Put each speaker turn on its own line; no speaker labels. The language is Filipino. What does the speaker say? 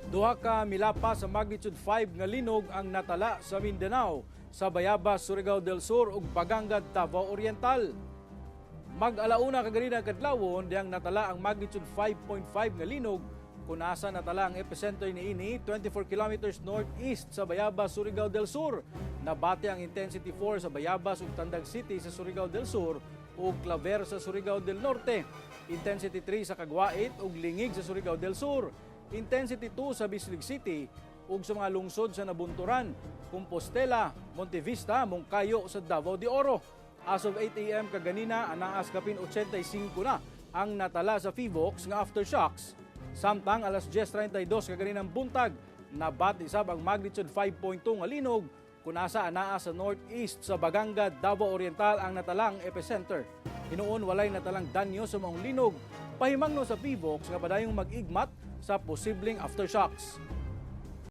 Duha ka milapas sa magnitude 5 nga linog ang natala sa Mindanao, sa Bayabas, Surigao del Sur ug Baganga, Davao Oriental. Mag-alauna kaganina kadlawon diyang natala ang magnitude 5.5 nga linog kung asa natala ang epicenter niini 24 kilometers northeast sa Bayabas, Surigao del Sur. Nabati ang intensity 4 sa Bayabas ug Tandag City sa Surigao del Sur ug Claver sa Surigao del Norte. Intensity 3 sa Caguait ug Lingig sa Surigao del Sur. Intensity 2 sa Bislig City ug sa mga lungsod sa Nabunturan, Compostela, Montevista, Moncayo sa Davao de Oro. As of 8 a.m. kaganina, anaas kapin 85 na ang natala sa PHIVOLCS nga aftershocks. Samtang alas 10:32 kaganinang buntag, nabati sab ang magnitude 5.2 nga linog kung asa anaa sa northeast sa Baganga, Davao Oriental ang natalang epicenter. Hinuon walay natalang danyo sa maong linog. Pahimangno sa PHIVOLCS nga padayong mag-igmat sa posibleng aftershocks.